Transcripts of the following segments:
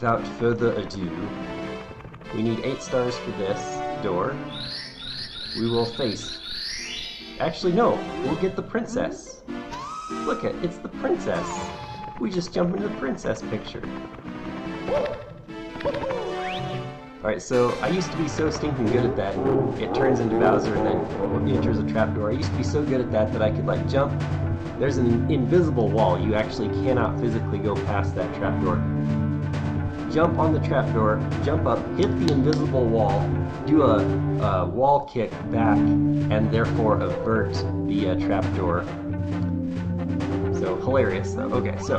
without further ado, we need 8 stars for this door. We will face... Actually, no, we'll get the princess. Look it, it's the princess. We just jump into the princess picture. Alright, so I used to be so stinking good at that. It turns into Bowser and then enters a trapdoor. I used to be so good at that I could like jump. There's an invisible wall. You actually cannot physically go past that trapdoor. Jump on the trapdoor, jump up, hit the invisible wall, do a wall kick back, and therefore avert the trapdoor. So hilarious though. Okay, so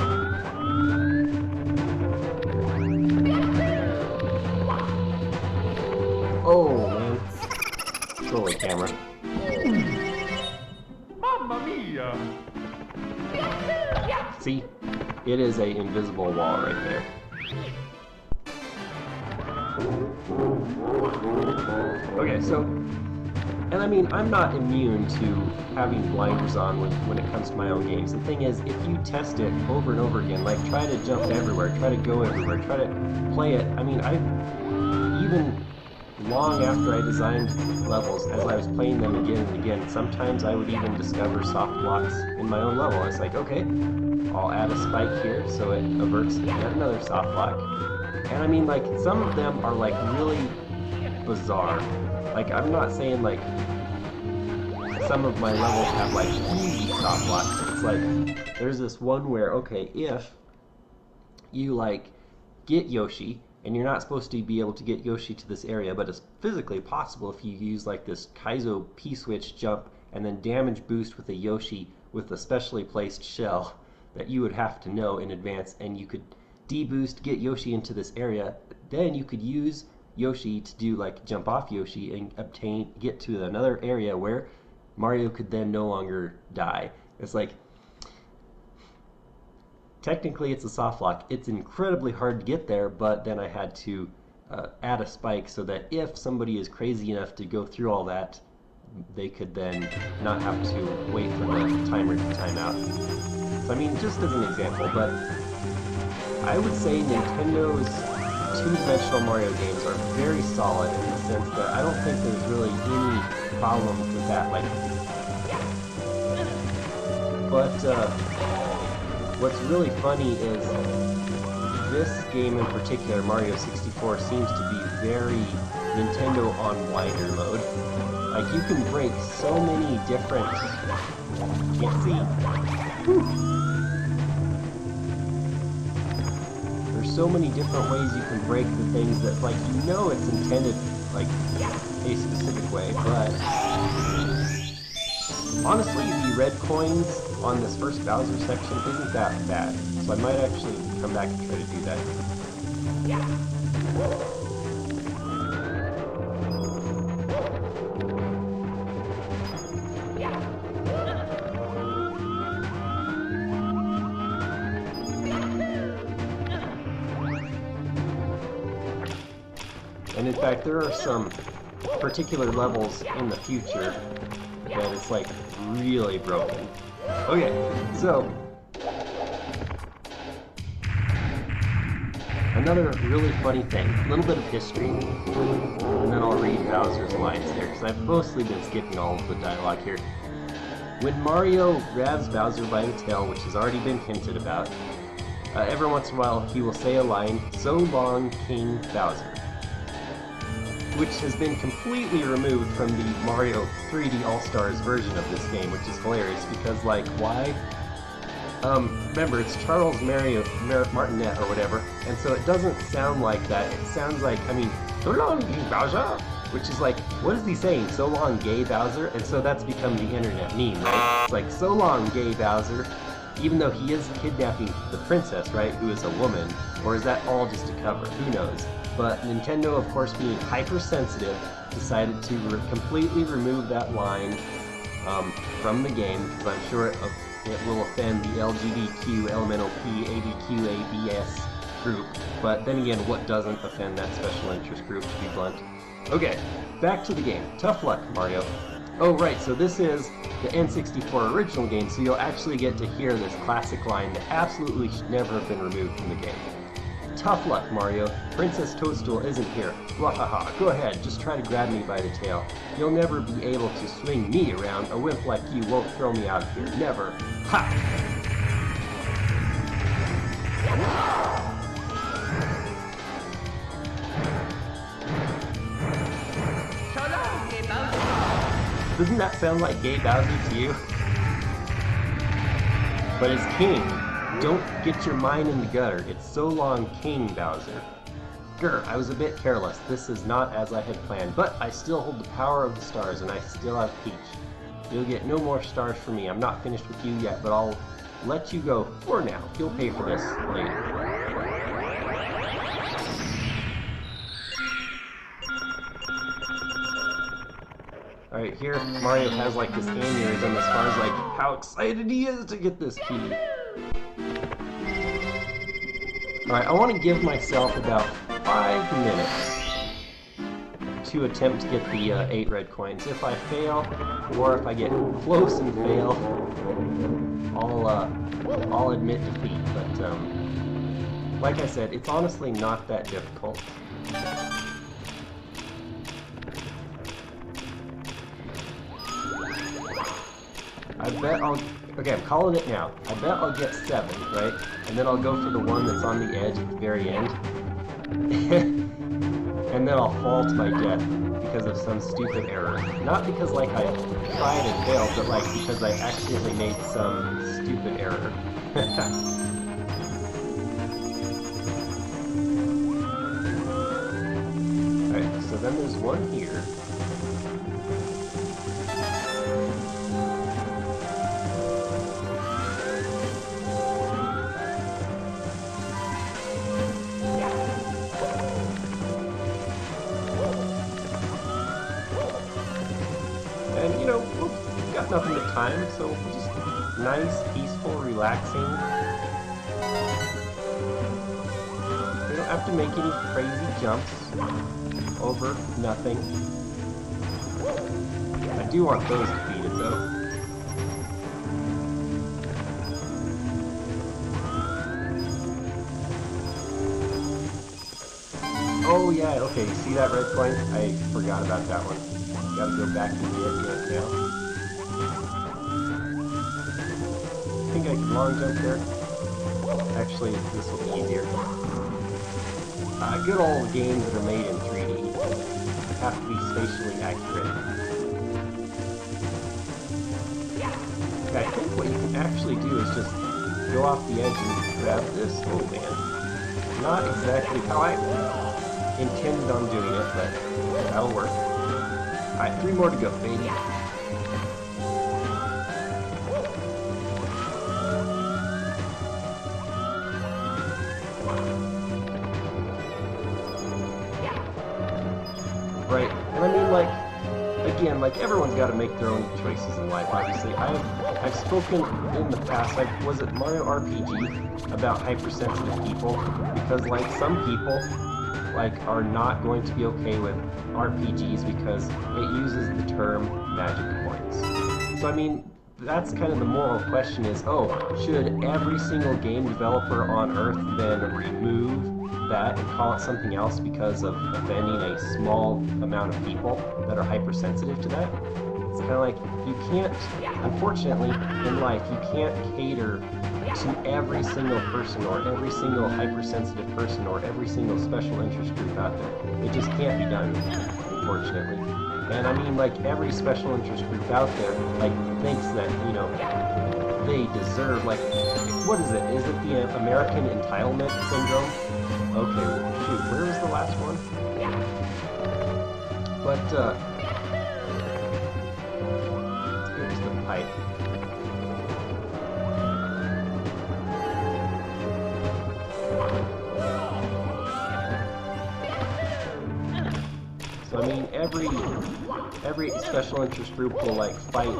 oh man, slowly camera. Mamma mia! See, it is a invisible wall right there. Okay, so, and I mean, I'm not immune to having blinders on when it comes to my own games. The thing is, if you test it over and over again, like try to jump everywhere, try to go everywhere, try to play it, I mean, even long after I designed levels, as I was playing them again and again, sometimes I would even discover soft blocks in my own level. It's like, okay, I'll add a spike here so it averts yet another soft block. And I mean, like, some of them are like really bizarre. Like, I'm not saying like some of my levels have like easy soft blocks. It's like, there's this one where, okay, if you like get Yoshi, and you're not supposed to be able to get Yoshi to this area, but it's physically possible if you use like this Kaizo P-switch jump and then damage boost with a Yoshi with a specially placed shell that you would have to know in advance, and you could deboost, get Yoshi into this area, then you could use Yoshi to do like jump off Yoshi and get to another area where Mario could then no longer die. It's like, technically it's a soft lock. It's incredibly hard to get there, but then I had to add a spike so that if somebody is crazy enough to go through all that, they could then not have to wait for the timer to time out. So I mean, just as an example, but I would say Nintendo's two-dimensional Mario games are very solid in the sense that I don't think there's really any problem with that. Like, but what's really funny is this game in particular, Mario 64, seems to be very Nintendo on wider mode. Like, you can break so many different... Can't see. Whew. There's so many different ways you can break the things that, like, you know it's intended, like, a specific way, but... Honestly, the red coins on this first Bowser section isn't that bad, so I might actually come back and try to do that. And in fact, there are some particular levels in the future that it's like really broken. Okay, so another really funny thing, a little bit of history, and then I'll read Bowser's lines here, because I've mostly been skipping all of the dialogue here. When Mario grabs Bowser by the tail, which has already been hinted about, every once in a while he will say a line, "So long, King Bowser," which has been completely removed from the Mario 3D All-Stars version of this game, which is hilarious, because, like, why? Remember, it's Charles Martinet or whatever, and so it doesn't sound like that. It sounds like, I mean, "So long, King Bowser," which is like, what is he saying? "So long, gay Bowser?" And so that's become the internet meme, right? It's like, "So long, gay Bowser," even though he is kidnapping the princess, right, who is a woman, or is that all just a cover? Who knows? But Nintendo, of course, being hypersensitive, decided to completely remove that line from the game, because I'm sure it will offend the LGBTQ, elemental P, ABQ, ABS group. But then again, what doesn't offend that special interest group, to be blunt? Okay, back to the game. Tough luck, Mario. Oh, right, so this is the N64 original game, so you'll actually get to hear this classic line that absolutely should never have been removed from the game. Tough luck, Mario. Princess Toadstool isn't here. Wahaha, go ahead, just try to grab me by the tail. You'll never be able to swing me around. A wimp like you won't throw me out of here. Never. Ha! Doesn't that sound like Gay Bowser to you? But as King, don't get your mind in the gutter. It's so long, King Bowser. Grr, I was a bit careless. This is not as I had planned, but I still hold the power of the stars, and I still have Peach. You'll get no more stars from me. I'm not finished with you yet, but I'll let you go for now. You'll pay for this later. Alright, here Mario has like this aneurysm as far as like how excited he is to get this key. Alright, I want to give myself about 5 minutes to attempt to get the 8 red coins. If I fail, or if I get close and fail, I'll admit defeat. But like I said, it's honestly not that difficult. I bet I'll... Okay, I'm calling it now. I bet I'll get 7, right? And then I'll go for the one that's on the edge at the very end. And then I'll fall to my death because of some stupid error. Not because, like, I tried and failed, but, like, because I accidentally made some stupid error. Alright, so then there's one here. And, you know, we've got nothing but time, so we'll just nice, peaceful, relaxing. We don't have to make any crazy jumps over nothing. I do want those defeated, though. Oh yeah, okay, you see that red coin? I forgot about that one. Gotta go back to the edge now. I think I can long jump there. Actually, this will be easier. Good old games that are made in 3D have to be spatially accurate. Okay, I think what you can actually do is just go off the edge and grab this. Oh man. Not exactly how I intended on doing it, but that'll work. Alright, 3 more to go, baby. Right, and I mean, like, again, like, everyone's got to make their own choices in life, obviously. I've spoken in the past, like, was it Mario RPG, about hypersensitive people, because, like, some people, like, are not going to be okay with RPGs because it uses the term magic points. So, I mean, that's kind of the moral question is, oh, should every single game developer on Earth then remove that and call it something else because of offending a small amount of people that are hypersensitive to that? It's kind of like, you can't, unfortunately, in life, you can't cater to every single person or every single hypersensitive person or every single special interest group out there. It just can't be done, unfortunately. And I mean, like, every special interest group out there, like, thinks that, you know, they deserve, like, what is it? Is it the American Entitlement Syndrome? Okay, shoot, where was the last one? But, here's the pipe. So, I mean, every special interest group will, like, fight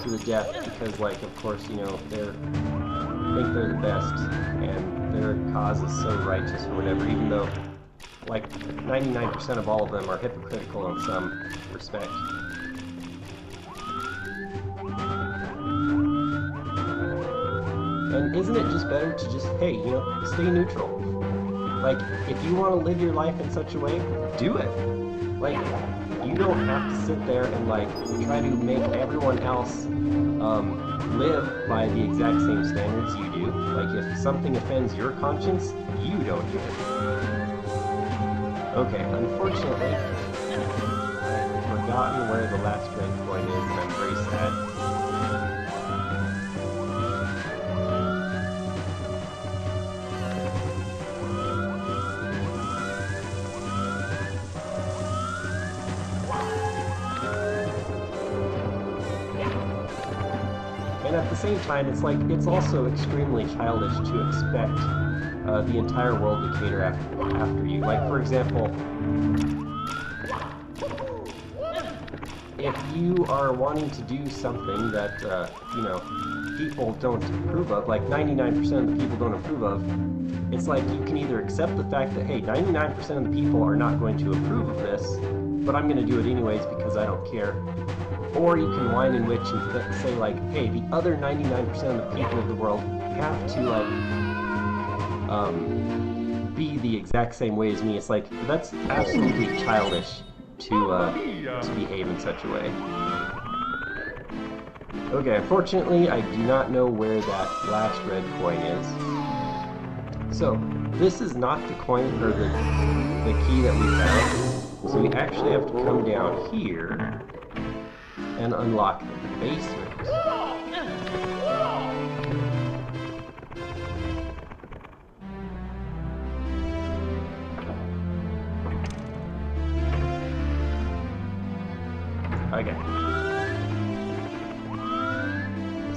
to the death because, like, of course, you know, think they're the best, and their cause is so righteous or whatever, even though, like, 99% of all of them are hypocritical in some respect. And isn't it just better to just, hey, you know, stay neutral? Like, if you want to live your life in such a way, do it. Like, you don't have to sit there and, like, try to make everyone else live by the exact same standards you do. Like, if something offends your conscience, you don't do it. Okay, unfortunately, I've forgotten where the last red coin is, and I'm very sad. And at the same time, it's like, it's also extremely childish to expect the entire world to cater after you. Like, for example, if you are wanting to do something that, you know, people don't approve of, like 99% of the people don't approve of, it's like you can either accept the fact that, hey, 99% of the people are not going to approve of this, but I'm going to do it anyways because I don't care. Or you can whine and witch and say, like, hey, the other 99% of the people of the world have to, like, be the exact same way as me. It's like, that's absolutely childish to behave in such a way. Okay, unfortunately, I do not know where that last red coin is. So, this is not the coin, or the key that we found. So we actually have to come down here and unlock the basement. Okay.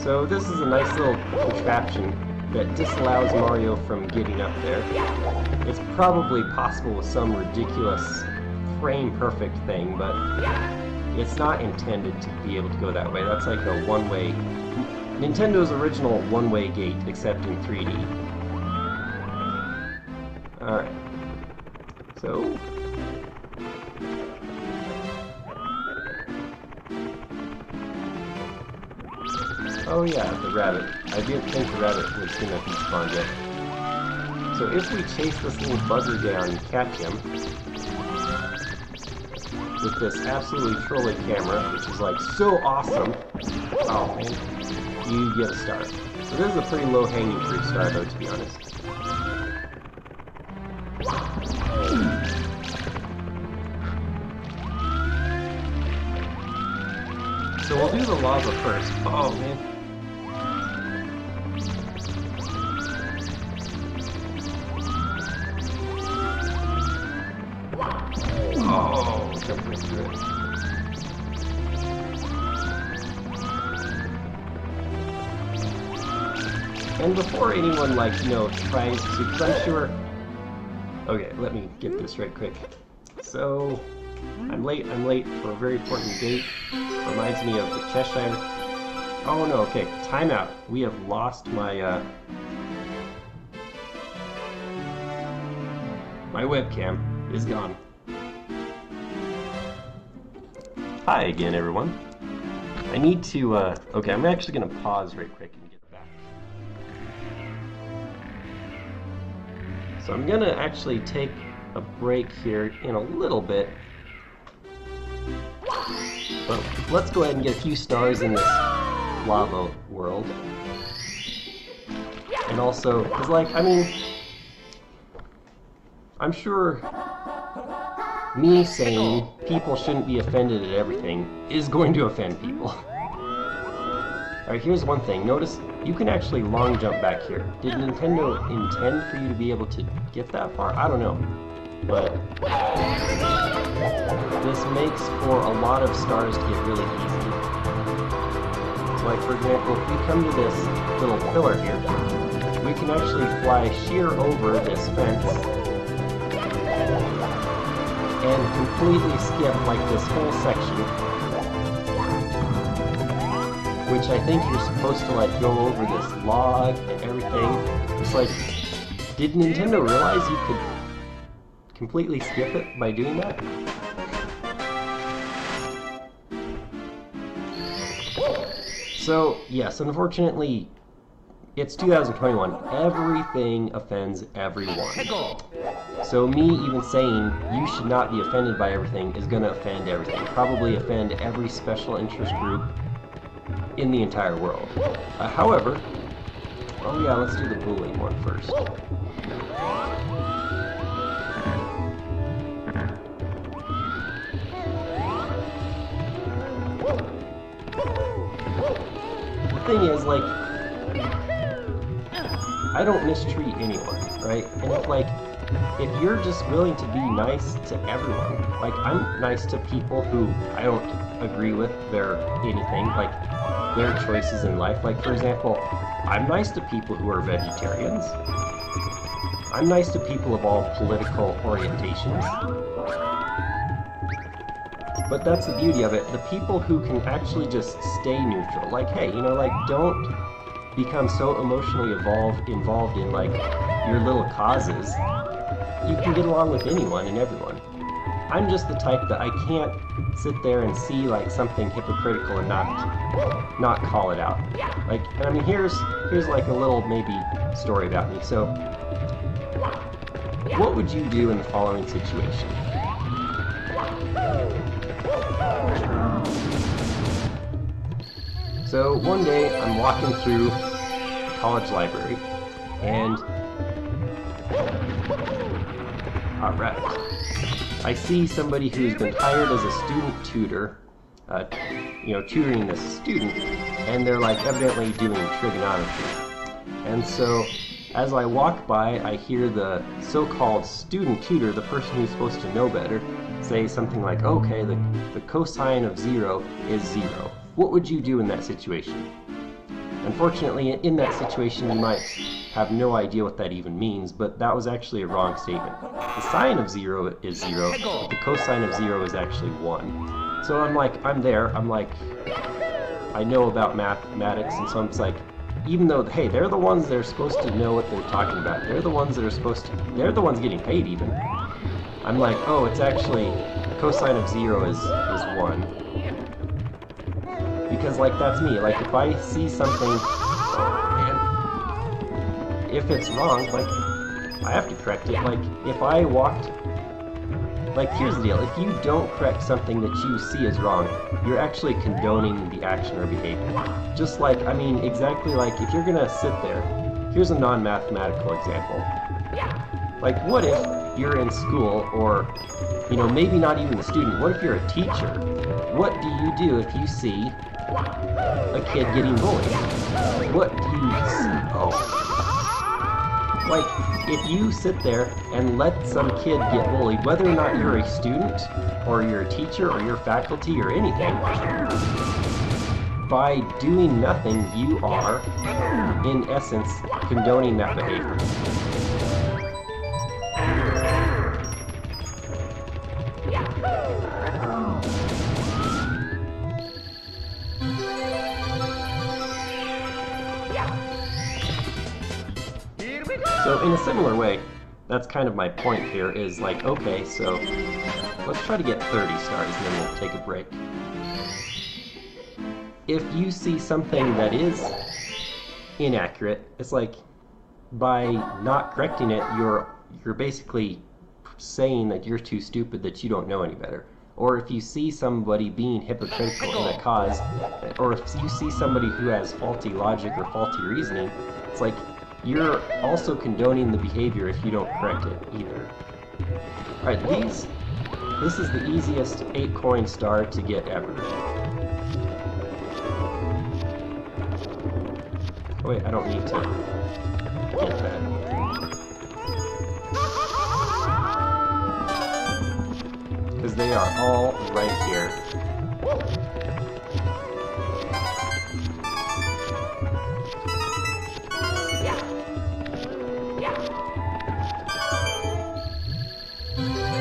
So this is a nice little contraption that disallows Mario from getting up there. It's probably possible with some ridiculous frame-perfect thing, but it's not intended to be able to go that way. That's like a one-way... Nintendo's original one-way gate, except in 3D. Alright. So... oh yeah, the rabbit. I didn't think the rabbit was gonna be spawned yet. So if we chase this little buzzer down and catch him with this absolutely trolling camera, which is like so awesome, oh man, you get a star. So this is a pretty low-hanging fruit star though, to be honest. So we'll do the lava first. Oh man. Oh, jump right through it. And before anyone, like, you know, tries to, because I'm sure... Okay, let me get this right quick. So, I'm late for a very important date. Reminds me of the Cheshire... Oh no, okay, timeout. We have lost my, my webcam is gone. Hi again, everyone. I need to, okay, I'm actually gonna pause right quick and get back. So I'm gonna actually take a break here in a little bit. But let's go ahead and get a few stars in this lava world. And also, because, like, I mean, I'm sure me saying people shouldn't be offended at everything is going to offend people. Alright, here's one thing. Notice you can actually long jump back here. Did Nintendo intend for you to be able to get that far? I don't know. But this makes for a lot of stars to get really easy. So, like, for example, if we come to this little pillar here, we can actually fly sheer over this fence and completely skip, like, this whole section, which I think you're supposed to, like, go over this log and everything. It's like, did Nintendo realize you could completely skip it by doing that? So, yes, unfortunately, it's 2021. Everything offends everyone. So me even saying you should not be offended by everything is going to offend everything. Probably offend every special interest group in the entire world. However, oh yeah, let's do the bullying one first. The thing is, like, I don't mistreat anyone, right? And if you're just willing to be nice to everyone, like, I'm nice to people who I don't agree with their anything, like their choices in life. Like, for example, I'm nice to people who are vegetarians. I'm nice to people of all political orientations. But that's the beauty of it. The people who can actually just stay neutral, like, hey, you know, like, don't become so emotionally involved in, like, your little causes. You can get along with anyone and everyone. I'm just the type that I can't sit there and see, like, something hypocritical and not call it out. Like, and I mean, here's like a little maybe story about me. So, what would you do in the following situation? So one day I'm walking through the college library, and alright, I see somebody who's been hired as a student tutor, tutoring this student, and they're like evidently doing trigonometry. And so as I walk by, I hear the so-called student tutor, the person who's supposed to know better, say something like, okay, the cosine of 0 is 0. What would you do in that situation? Unfortunately, in that situation, you might have no idea what that even means, but that was actually a wrong statement. The sine of 0 is 0, but the cosine of 0 is actually 1. So I'm like, I know about mathematics, and so I'm just like, even though, hey, they're the ones that are supposed to know what they're talking about. They're the ones that are they're the ones getting paid even. I'm like, oh, it's actually, cosine of 0 is 1. Because, like, that's me. Like, if I see something, and if it's wrong, like, I have to correct it. Like, if I walked, like, here's the deal. If you don't correct something that you see as wrong, you're actually condoning the action or behavior. Just like, I mean, exactly like, if you're gonna sit there, here's a non-mathematical example. Like, what if you're in school, or, you know, maybe not even the student, what if you're a teacher? What do you do if you see a kid getting bullied? What do you see? Oh. Like, if you sit there and let some kid get bullied, whether or not you're a student, or you're a teacher, or you're faculty, or anything, by doing nothing, you are, in essence, condoning that behavior. So in a similar way, that's kind of my point here, is like, okay, so let's try to get 30 stars and then we'll take a break. If you see something that is inaccurate, it's like, by not correcting it, you're basically saying that you're too stupid, that you don't know any better. Or if you see somebody being hypocritical in a cause, or if you see somebody who has faulty logic or faulty reasoning, it's like, you're also condoning the behavior if you don't correct it either. Alright, this is the easiest 8 coin star to get ever. Oh wait, I don't need to get that. Because they are all right here.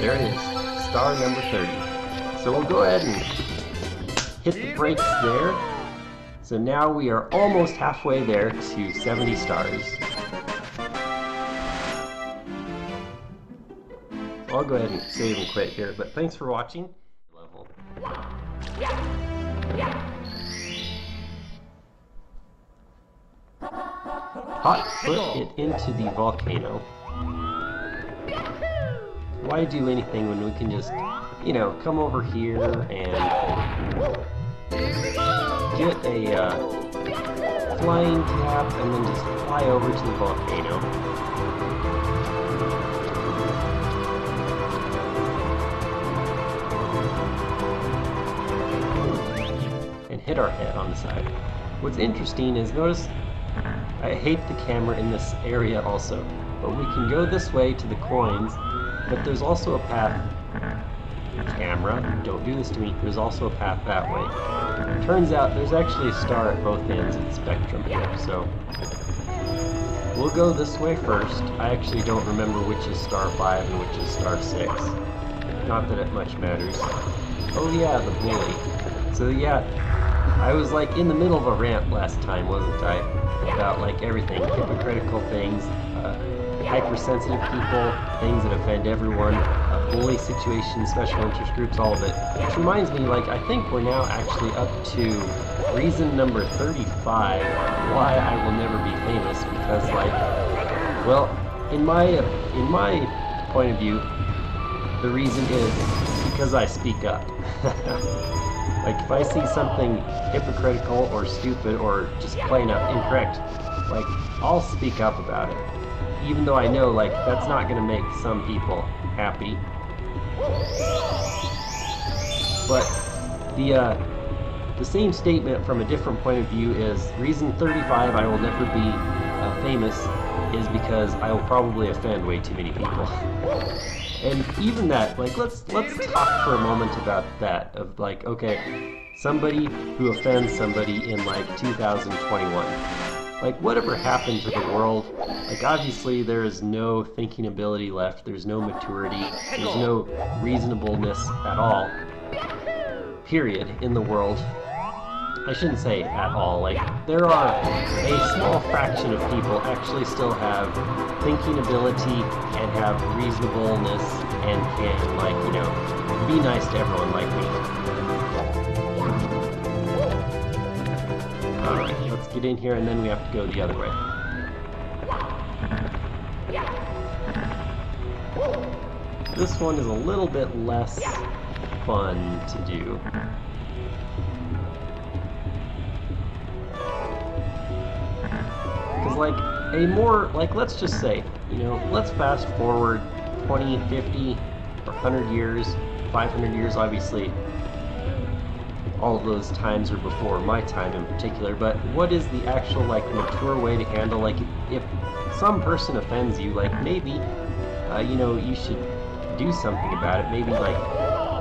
There it is, star number 30. So we'll go ahead and hit the brakes there. So now we are almost halfway there to 70 stars. I'll go ahead and save and quit here, but thanks for watching. Level. hot foot it into the volcano. Why do anything when we can just, you know, come over here and get a flying cap and then just fly over to the volcano. And hit our head on the side. What's interesting is, notice, I hate the camera in this area also, but we can go this way to the coins, but there's also a path. Camera, don't do this to me. There's also a path that way. Turns out there's actually a star at both ends of the spectrum here, so we'll go this way first. I actually don't remember which is star 5 and which is star 6. Not that it much matters. Oh yeah, the bully. So yeah, I was like in the middle of a rant last time, wasn't I? About like everything, hypocritical things, hypersensitive people, things that offend everyone, bully situations, special interest groups, all of it. Which reminds me, like, I think we're now actually up to reason number 35 why I will never be famous, because, like, well, in my point of view, the reason is because I speak up. Like, if I see something hypocritical or stupid or just plain up incorrect, like, I'll speak up about it. Even though I know, like, that's not going to make some people happy. But the same statement from a different point of view is, reason 35 I will never be famous is because I will probably offend way too many people. And even that, like, let's talk for a moment about that, of like, okay, somebody who offends somebody in like 2021. Like, whatever happened to the world? Like, obviously there is no thinking ability left, there's no maturity, there's no reasonableness at all, period, in the world. I shouldn't say at all, like, there are a small fraction of people actually still have thinking ability and have reasonableness and can, like, you know, be nice to everyone like me. Alright, let's get in here and then we have to go the other way. This one is a little bit less fun to do. Because, like, a more, like, let's just say, you know, let's fast forward 20, 50, or 100 years, 500 years, obviously. All of those times are before my time in particular, but what is the actual, like, mature way to handle, like, if some person offends you, like, maybe, you know, you should do something about it, maybe, like,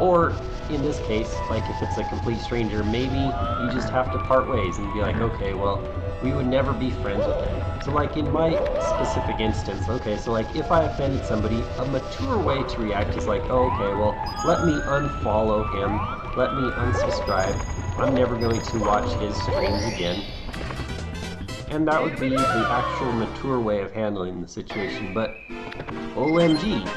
or, in this case, like, if it's a complete stranger, maybe you just have to part ways and be like, okay, well, we would never be friends with them. So, like, in my specific instance, okay, so, like, if I offended somebody, a mature way to react is like, oh, okay, well, let me unfollow him, let me unsubscribe, I'm never going to watch his streams again. And that would be the actual mature way of handling the situation, but OMG,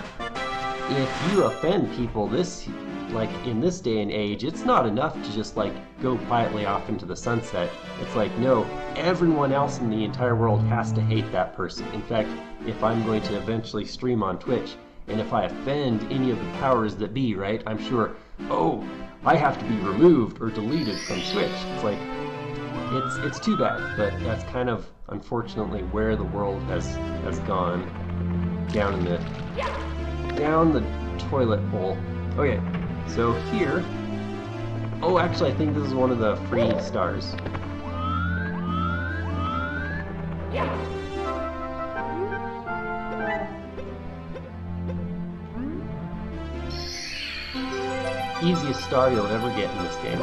if you offend people this, like, in this day and age, it's not enough to just, like, go quietly off into the sunset. It's like, no, everyone else in the entire world has to hate that person. In fact, if I'm going to eventually stream on Twitch, and if I offend any of the powers that be, right, I'm sure, oh, I have to be removed or deleted from Twitch. It's like, it's too bad, but that's kind of, unfortunately, where the world has gone down the toilet hole. Okay, so here, oh, actually, I think this is one of the free stars. Easiest star you'll ever get in this game.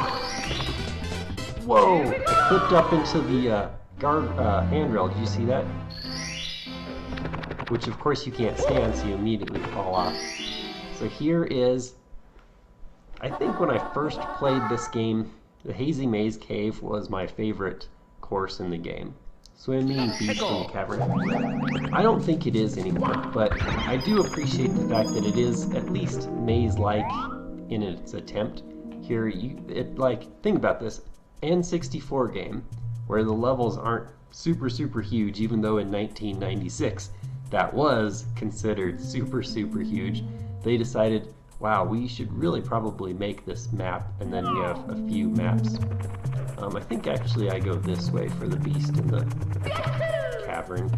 Whoa! I clipped up into the handrail. Did you see that? Which, of course, you can't stand, so you immediately fall off. So here is, I think when I first played this game, the Hazy Maze Cave was my favorite course in the game. Swimming, beast in the cavern. I don't think it is anymore, but I do appreciate the fact that it is at least maze-like in its attempt. Here, like, think about this. N64 game, where the levels aren't super huge, even though in 1996 that was considered super huge. They decided, wow, we should really probably make this map, and then we have a few maps. I think actually I go this way for the beast in the cavern.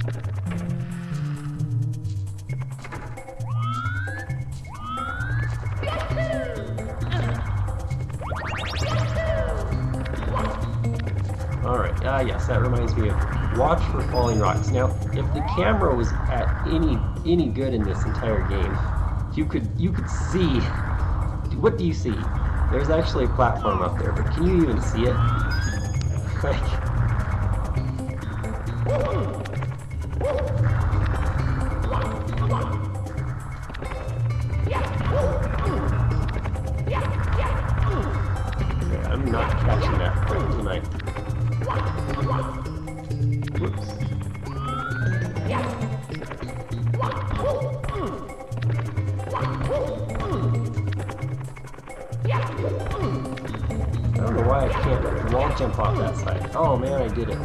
Alright, yes, that reminds me of watch for falling rocks. Now, if the camera was at any good in this entire game, you could see. What do you see? There's actually a platform up there, but can you even see it? Like, okay, I'm not catching that tonight. Whoops. I don't know why I can't wall jump off that side. Oh man, I did it.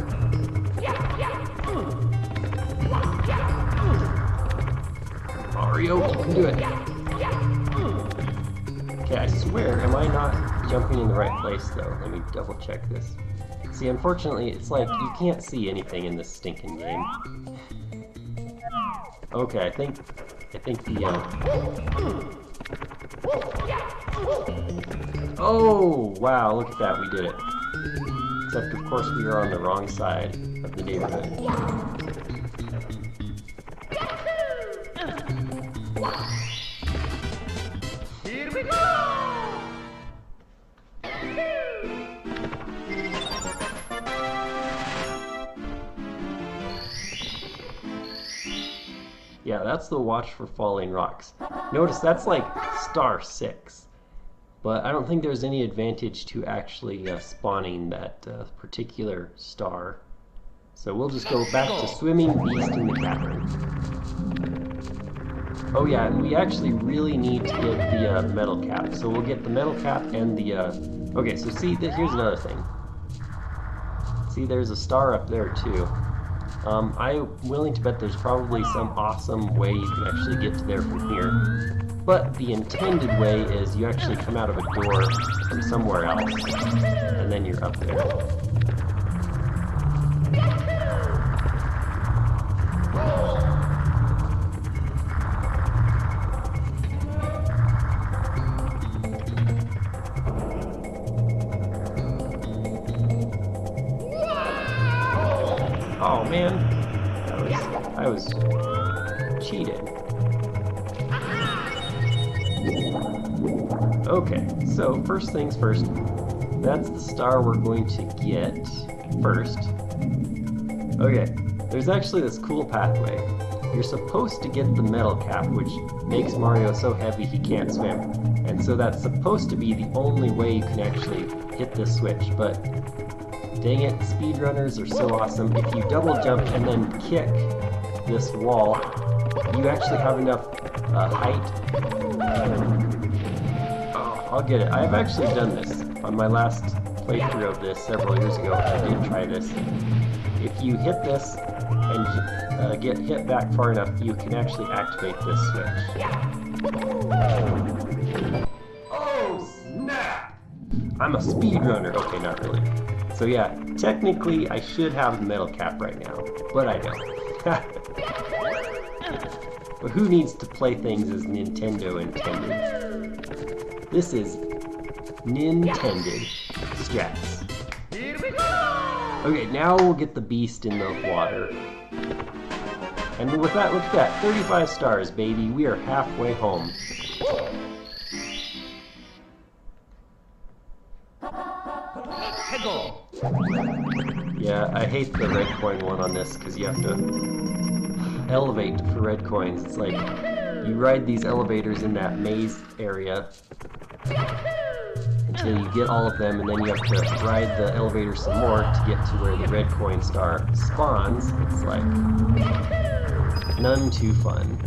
Mario, you can do it. Okay, I swear, am I not jumping in the right place though? Let me double check this. See, unfortunately, it's like you can't see anything in this stinking game. Okay, I think the oh, wow, look at that, we did it. Except, of course, we are on the wrong side of the neighborhood. Here we go! Yeah, that's the watch for falling rocks. Notice that's like star 6. But I don't think there's any advantage to actually spawning that particular star. So we'll just go back to swimming beast in the cavern. Oh yeah, and we actually really need to get the metal cap. So we'll get the metal cap and the... Okay, so see, here's another thing. See, there's a star up there too. I'm willing to bet there's probably some awesome way you can actually get to there from here. But the intended way is you actually come out of a door from somewhere else, and then you're up there. Oh man, I was cheated. Okay, so first things first, that's the star we're going to get first. Okay, there's actually this cool pathway. You're supposed to get the metal cap, which makes Mario so heavy he can't swim. And so that's supposed to be the only way you can actually hit this switch, but dang it, speedrunners are so awesome. If you double jump and then kick this wall, you actually have enough height. I'll get it. I've actually done this on my last playthrough of this several years ago. I did try this. If you hit this and get hit back far enough, you can actually activate this switch. Oh snap! I'm a speedrunner. Okay, not really. So yeah, technically I should have the metal cap right now, but I don't. But who needs to play things as Nintendo intended? This is Nintended strats. Here we go! Okay, now we'll get the beast in the water. And with that, look at that, 35 stars, baby. We are halfway home. Yeah, I hate the red coin one on this because you have to elevate for red coins. It's like you ride these elevators in that maze area until you get all of them, and then you have to ride the elevator some more to get to where the red coin star spawns. It's like none too fun.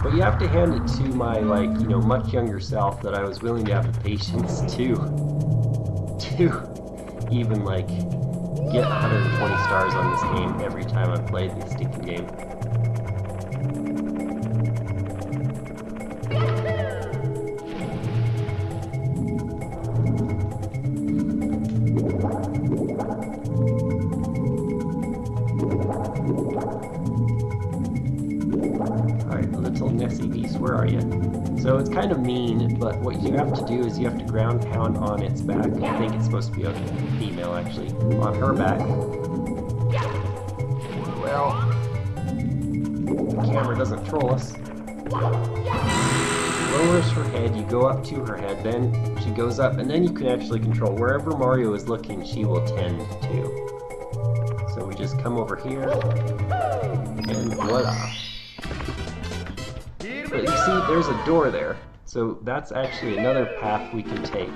But you have to hand it to my, like, you know, much younger self that I was willing to have the patience to even, like, get 120 stars on this game every time I've played this stinking game. Alright, little Nessie Beast, where are you? So it's kind of mean, but what you have to do is you have to ground pound on its back. I think it's supposed to be a female, actually. On her back. Well, the camera doesn't troll us. Lowers her head, you go up to her head, then she goes up, and then you can actually control. Wherever Mario is looking, she will tend to. So we just come over here, and voila. But you see, there's a door there, so that's actually another path we can take.